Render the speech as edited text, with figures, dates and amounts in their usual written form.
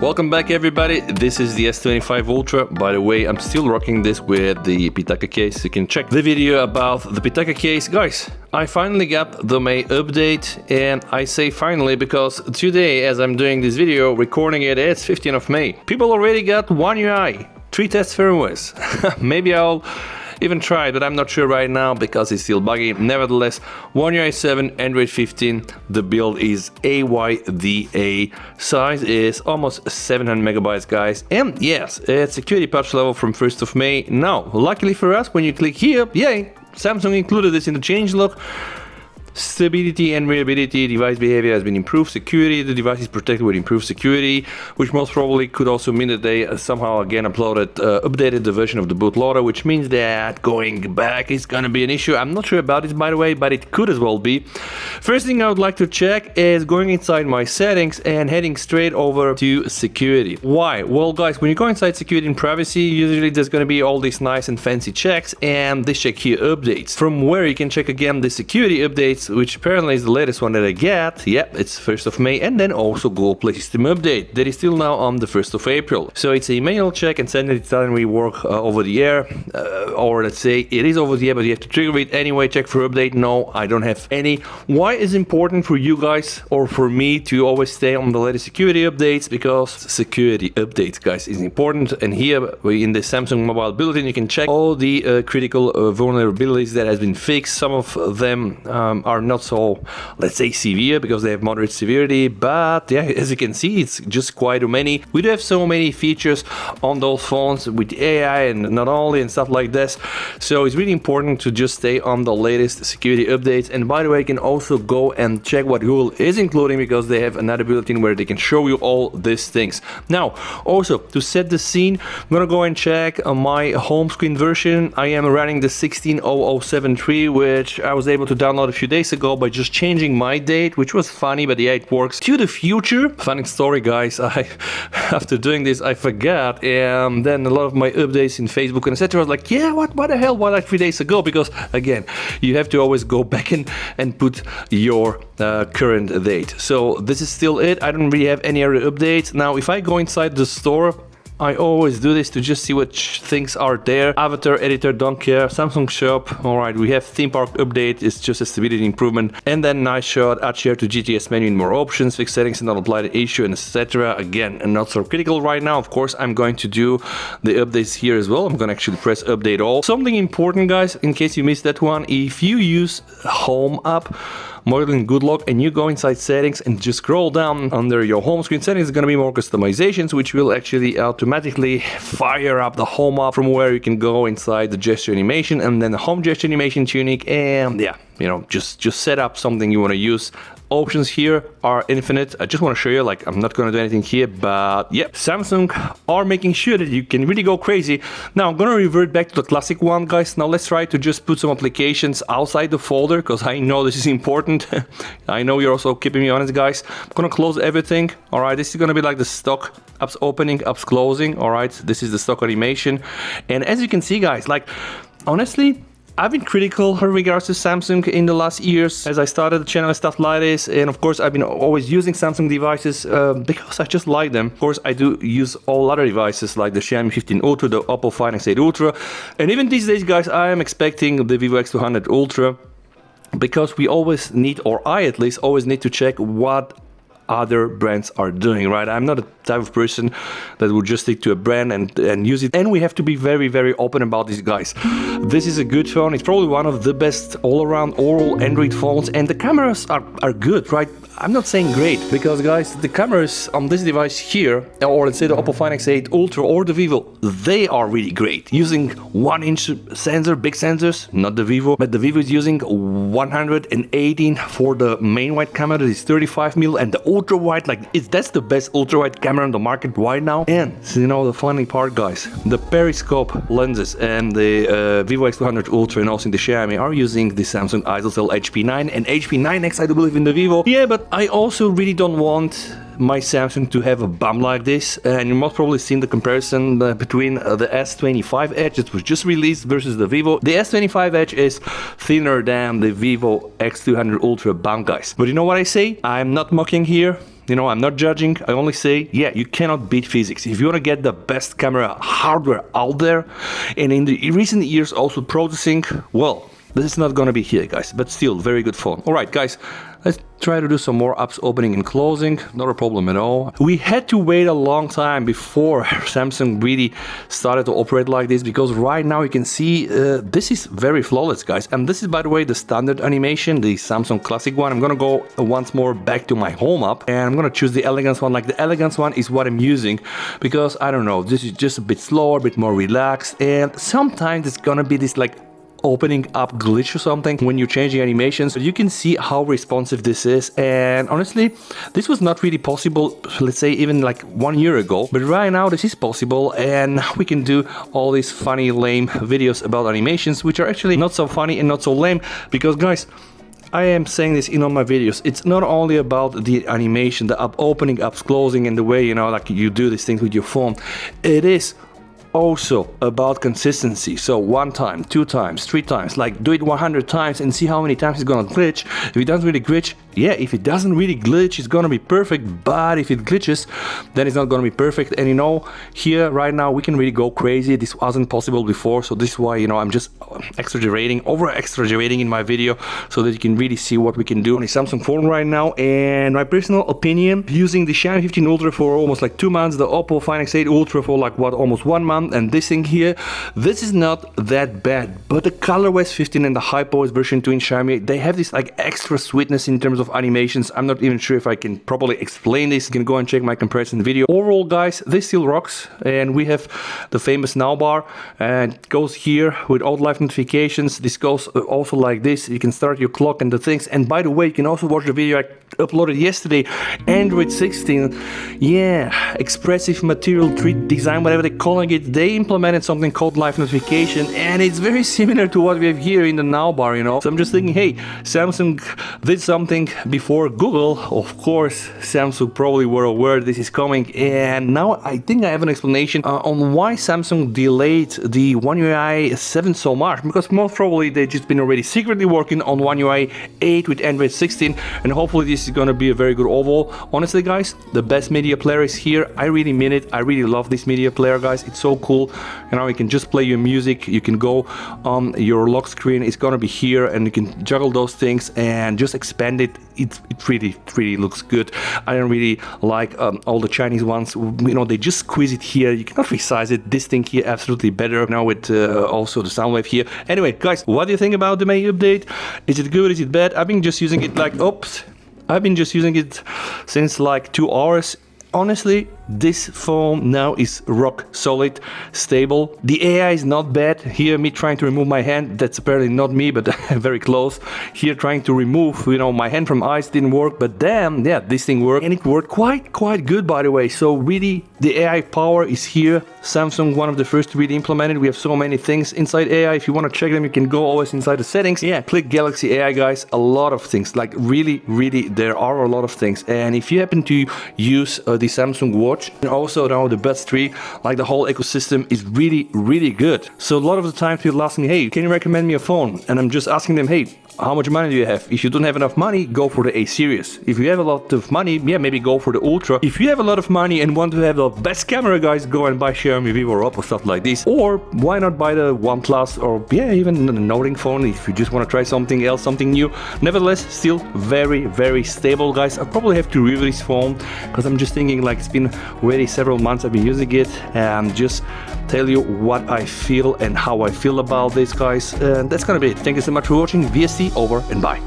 Welcome back everybody, this is the S25 Ultra. By the way, I'm still rocking this with the Pitaka case. You can check the video about the Pitaka case. Guys, I finally got the May update, and I say finally because today, as I'm doing this video, recording it, it's 15th of May. People already got One UI, 3 test firmwares. Maybe I'll even try it, but I'm not sure right now because it's still buggy. Nevertheless, One UI 7, Android 15, the build is AYDA, size is almost 700 megabytes, guys, and yes, it's security patch level from 1st of May. Now, luckily for us, when you click here, yay, Samsung included this in the changelog. Stability and reliability, device behavior has been improved, security, the device is protected with improved security, which most probably could also mean that they somehow again updated the version of the bootloader, which means that going back is gonna be an issue. I'm not sure about this, by the way, but it could as well be. First thing I would like to check is going inside my settings and heading straight over to security. Why? Well guys, when you go inside security and privacy, usually there's gonna be all these nice and fancy checks, and this check here, updates, from where you can check again the security updates, which apparently is the latest one that I get. Yep, it's 1st of May, and then also Google Play System update that is still now on the 1st of April. So it's a manual check, and suddenly it doesn't really work over the air, or let's say it is over the air, but you have to trigger it anyway. Check for update. No, I don't have any. Why is it important for you guys or for me to always stay on the latest security updates? Because security updates, guys, is important, and here in the Samsung mobile built-in you can check all the critical vulnerabilities that has been fixed. Some of them are not so, let's say, severe because they have moderate severity, but yeah, as you can see, it's just quite many. We do have so many features on those phones with AI and not only and stuff like this, so it's really important to just stay on the latest security updates. And by the way, you can also go and check what Google is including, because they have another bulletin where they can show you all these things. Now, also to set the scene, I'm gonna go and check my home screen version. I am running the 16.0073, which I was able to download a few days ago by just changing my date, which was funny, but yeah, it works. To the future, funny story, guys, after doing this I forgot, and then a lot of my updates in Facebook and etc. I was like, yeah, what the hell, why like 3 days ago? Because again, you have to always go back and put your current date. So this is still it. I don't really have any other updates. Now if I go inside the store, I always do this to just see which things are there. Avatar, editor, don't care. Samsung shop, alright, we have theme park update, it's just a stability improvement. And then nice shot, add share to GTS menu in more options, fix settings and not apply the issue, and etc. Again, not so critical right now. Of course, I'm going to do the updates here as well. I'm gonna actually press update all. Something important, guys, in case you missed that one, if you use Home app, modeling good luck, and you go inside settings and just scroll down under your home screen settings, there's going to be more customizations which will actually automatically fire up the home app, from where you can go inside the gesture animation and then the home gesture animation tuning, and yeah, you know, just set up something you want to use. Options here are infinite. I just want to show you, like, I'm not going to do anything here, but yeah, Samsung are making sure that you can really go crazy. Now I'm going to revert back to the classic one, guys. Now let's try to just put some applications outside the folder, because I know this is important. I know you're also keeping me honest, guys. I'm going to close everything. All right, this is going to be like the stock apps opening, apps closing. All right, this is the stock animation, and as you can see, guys, like, honestly, I've been critical in regards to Samsung in the last years as I started the channel and stuff like this, and of course I've been always using Samsung devices because I just like them. Of course I do use all other devices like the Xiaomi 15 Ultra, the Oppo Find X8 Ultra, and even these days, guys, I am expecting the Vivo X200 Ultra, because we always need, or I at least always need to check what other brands are doing, right? I'm not a type of person that would just stick to a brand and use it, and we have to be very, very open about this, guys. This is a good phone. It's probably one of the best all-around oral Android phones, and the cameras are good, right? I'm not saying great, because guys, the cameras on this device here, or let's say the Oppo Find X8 Ultra or the Vivo, they are really great. Using 1-inch sensor, big sensors, not the Vivo, but the Vivo is using 118 for the main wide camera, that is 35mm, and the ultra wide, like, that's the best ultra wide camera on the market right now. And you know the funny part, guys, the periscope lenses and the Vivo X200 Ultra and also in the Xiaomi are using the Samsung ISOCELL HP9 and HP9X, I do believe, in the Vivo. Yeah, but I also really don't want my Samsung to have a bum like this, and you must probably seen the comparison between the S25 Edge that was just released versus the Vivo. The S25 Edge is thinner than the Vivo X200 Ultra bum, guys. But you know what I say? I'm not mocking here. You know, I'm not judging. I only say, yeah, you cannot beat physics. If you want to get the best camera hardware out there, and in the recent years also processing, well, this is not going to be here, guys, but still very good phone. All right, guys, let's try to do some more apps opening and closing. Not a problem at all. We had to wait a long time before Samsung really started to operate like this, because right now you can see this is very flawless, guys. And this is, by the way, the standard animation, the Samsung Classic one. I'm gonna go once more back to my home app, and I'm gonna choose the elegance one. Like, the elegance one is what I'm using because, I don't know, this is just a bit slower, a bit more relaxed, and sometimes it's gonna be this like opening up glitch or something when you change the animations. You can see how responsive this is, and honestly this was not really possible, let's say even like 1 year ago, but right now this is possible, and we can do all these funny lame videos about animations, which are actually not so funny and not so lame, because guys, I am saying this in all my videos, it's not only about the animation, the app opening, apps closing, and the way, you know, like you do these things with your phone. It is also about consistency. So 1 time, 2 times, 3 times, like do it 100 times and see how many times it's gonna glitch. If it doesn't really glitch, yeah, if it doesn't really glitch, it's gonna be perfect, but if it glitches, then it's not gonna be perfect. And you know, here right now we can really go crazy. This wasn't possible before, so this is why, you know, I'm just exaggerating, over exaggerating in my video, so that you can really see what we can do on a Samsung phone right now. And my personal opinion, using the Xiaomi 15 Ultra for almost like 2 months, the Oppo Find X8 Ultra for like what, almost 1 month, and this thing here, this is not that bad. But the ColorOS 15 and the HyperOS version 2 in Xiaomi, they have this like extra sweetness in terms of animations. I'm not even sure if I can properly explain this. You can go and check my comparison video. Overall, guys, this still rocks, and we have the famous now bar, and it goes here with all live notifications. This goes also like this. You can start your clock and the things. And by the way, you can also watch the video I uploaded yesterday, Android 16. Yeah, expressive material tree design, whatever they're calling it. They implemented something called live notification, and it's very similar to what we have here in the now bar, you know. So I'm just thinking, hey, Samsung did something before Google. Of course, Samsung probably were aware this is coming, and now I think I have an explanation on why Samsung delayed the One UI 7 so much, because most probably they've just been already secretly working on One UI 8 with Android 16, and hopefully this is gonna be a very good overall. Honestly, guys, the best media player is here. I really mean it. I really love this media player, guys. It's so cool. You know, you can just play your music, you can go on your lock screen, it's gonna be here, and you can juggle those things and just expand it. It really looks good. I don't really like all the Chinese ones, you know, they just squeeze it here. You cannot resize it. This thing here absolutely better now with also the sound wave here. Anyway, guys, what do you think about the May update? Is it good? Is it bad? I've been just using it like, I've been just using it since like 2 hours. Honestly, this phone now is rock solid, stable. The AI is not bad. Here, me trying to remove my hand, that's apparently not me, but very close. Here, trying to remove, you know, my hand from eyes didn't work, but damn, yeah, this thing worked, and it worked quite good, by the way. So really, the AI power is here. Samsung, one of the first to really implement it. We have so many things inside AI. If you want to check them, you can go always inside the settings. Yeah, click Galaxy AI, guys. A lot of things, like really, there are a lot of things. And if you happen to use the Samsung Watch, and also now the Buds 3, like the whole ecosystem is really good. So a lot of the time people ask me, hey, can you recommend me a phone? And I'm just asking them, hey, how much money do you have? If you don't have enough money, go for the A series. If you have a lot of money, yeah, maybe go for the Ultra. If you have a lot of money and want to have the best camera, guys, go and buy Xiaomi, Vivo, or Oppo, stuff like this. Or why not buy the OnePlus, or yeah, even the Nothing phone if you just want to try something else, something new. Nevertheless, still very stable, guys. I probably have to review this phone because I'm just thinking, like, it's been already several months I've been using it, and just tell you what I feel and how I feel about this, guys. And that's gonna be it. Thank you so much for watching. VST over and bye.